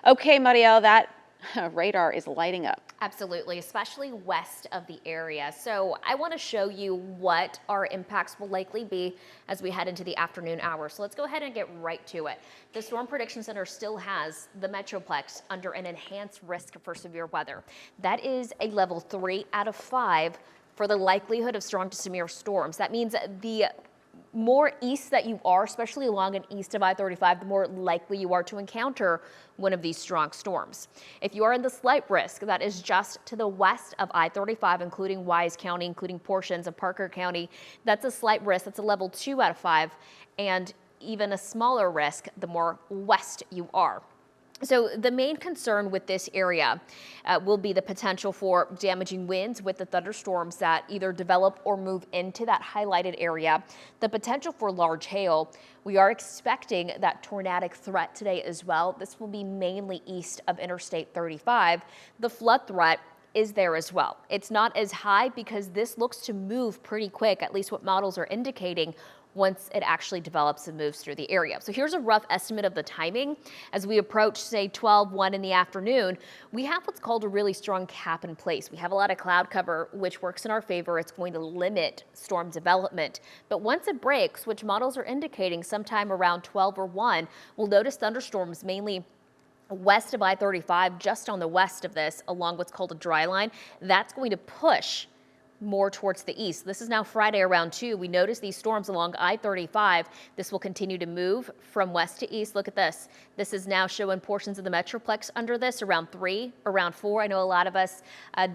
Okay, Marielle, that radar is lighting up. Absolutely, especially west of the area. So I want to show you what our impacts will likely be as we head into the afternoon hours. So let's go ahead and get right to it. The Storm Prediction Center still has the Metroplex under an enhanced risk for severe weather. That is a level 3 out of 5 for the likelihood of strong to severe storms. That means the more east that you are, especially along and east of I-35, the more likely you are to encounter one of these strong storms. If you are in the slight risk, that is just to the west of I-35, including Wise County, including portions of Parker County, that's a slight risk. That's a level 2 out of 5, and even a smaller risk the more west you are. So the main concern with this area will be the potential for damaging winds with the thunderstorms that either develop or move into that highlighted area. The potential for large hail. We are expecting that tornadic threat today as well. This will be mainly east of Interstate 35. The flood threat is there as well. It's not as high because this looks to move pretty quick, at least what models are indicating, once it actually develops and moves through the area. So here's a rough estimate of the timing. As we approach, say, 12-1 in the afternoon, we have what's called a really strong cap in place. We have a lot of cloud cover, which works in our favor. It's going to limit storm development. But once it breaks, which models are indicating sometime around 12 or 1, we'll notice thunderstorms mainly west of I-35, just on the west of this, along what's called a dry line. That's going to push more towards the east. This is now Friday around 2. We notice these storms along I-35. This will continue to move from west to east. Look at this. This is now showing portions of the Metroplex under this around 3, around 4. I know a lot of us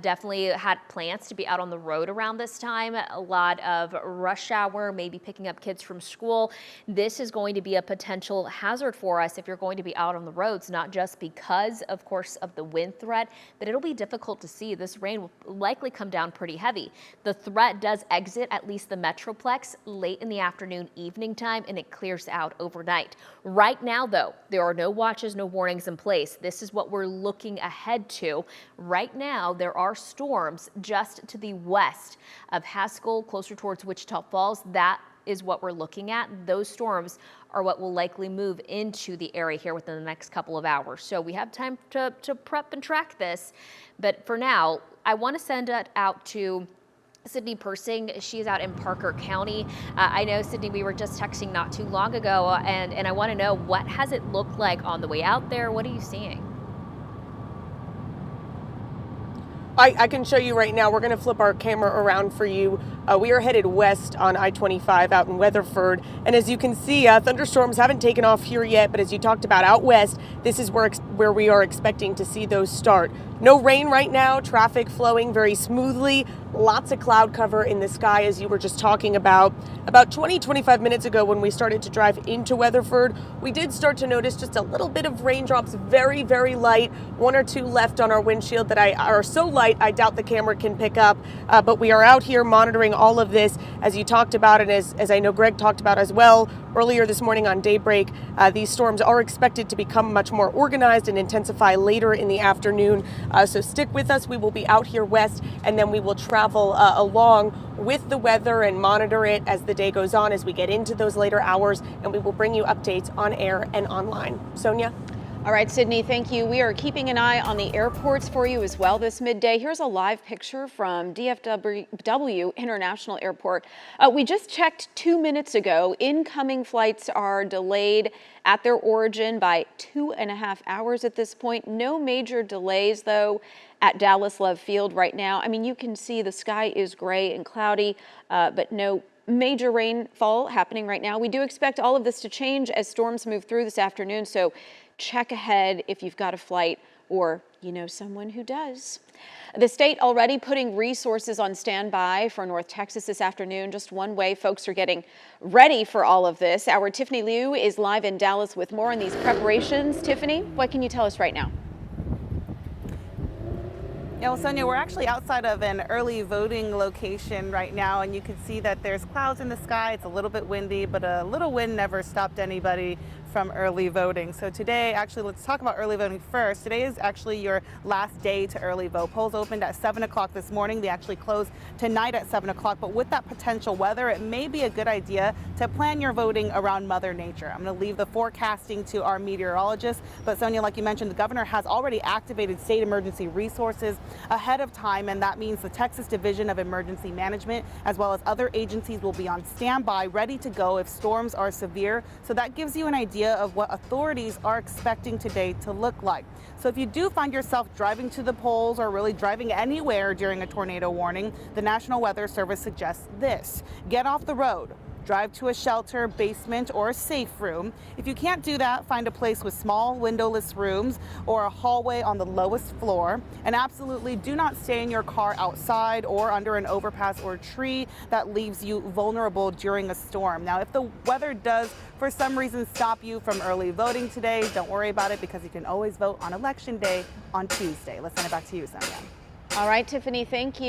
definitely had plans to be out on the road around this time. A lot of rush hour, maybe picking up kids from school. This is going to be a potential hazard for us if you're going to be out on the roads, not just because, of course, of the wind threat, but it'll be difficult to see. This rain will likely come down pretty heavy. The threat does exit at least the Metroplex late in the afternoon, evening time, and it clears out overnight. Right now, though, there are no watches, no warnings in place. This is what we're looking ahead to. Right now, there are storms just to the west of Haskell, closer towards Wichita Falls. That is what we're looking at. Those storms are what will likely move into the area here within the next couple of hours. So we have time to prep and track this. But for now, I want to send it out to Sydney Persing. She is out in Parker County. I know, Sydney, we were just texting not too long ago, and I want to know, what has it looked like on the way out there? What are you seeing? I can show you right now. We're going to flip our camera around for you. We are headed west on I-25 out in Weatherford. And as you can see, thunderstorms haven't taken off here yet. But as you talked about out west, this is where we are expecting to see those start. No rain right now, traffic flowing very smoothly. Lots of cloud cover in the sky, as you were just talking about. About 20-25 minutes ago, when we started to drive into Weatherford, we did start to notice just a little bit of raindrops, very, very light. 1 or 2 left on our windshield that are so light, I doubt the camera can pick up. But we are out here monitoring all of this, as you talked about, and as I know Greg talked about as well earlier this morning on Daybreak. These storms are expected to become much more organized and intensify later in the afternoon. So stick with us. We will be out here west, and then we will travel along with the weather and monitor it as the day goes on, as we get into those later hours, and we will bring you updates on air and online. Sonia? All right, Sydney, thank you. We are keeping an eye on the airports for you as well this midday. Here's a live picture from DFW International Airport. We just checked 2 minutes ago. Incoming flights are delayed at their origin by 2.5 hours at this point. No major delays, though, at Dallas Love Field right now. I mean, you can see the sky is gray and cloudy, but no major rainfall happening right now. We do expect all of this to change as storms move through this afternoon, so check ahead if you've got a flight or you know someone who does. The state already putting resources on standby for North Texas this afternoon. Just one way folks are getting ready for all of this. Our Tiffany Liu is live in Dallas with more on these preparations. Tiffany, what can you tell us right now? Yeah, well, Sonia, we're actually outside of an early voting location right now, and you can see that there's clouds in the sky. It's a little bit windy, but a little wind never stopped anybody from early voting. So today, actually, let's talk about early voting first. Today is actually your last day to early vote. Polls opened at 7 o'clock this morning. They actually close tonight at 7 o'clock. But with that potential weather, it may be a good idea to plan your voting around Mother Nature. I'm going to leave the forecasting to our meteorologists. But Sonia, like you mentioned, the governor has already activated state emergency resources ahead of time. And that means the Texas Division of Emergency Management, as well as other agencies, will be on standby, ready to go if storms are severe. So that gives you an idea of what authorities are expecting today to look like. So if you do find yourself driving to the polls or really driving anywhere during a tornado warning, the National Weather Service suggests this: get off the road. Drive to a shelter, basement, or a safe room. If you can't do that, find a place with small windowless rooms or a hallway on the lowest floor. And absolutely do not stay in your car outside or under an overpass or tree that leaves you vulnerable during a storm. Now, if the weather does for some reason stop you from early voting today, don't worry about it, because you can always vote on Election Day on Tuesday. Let's send it back to you, Sonia. All right, Tiffany, thank you.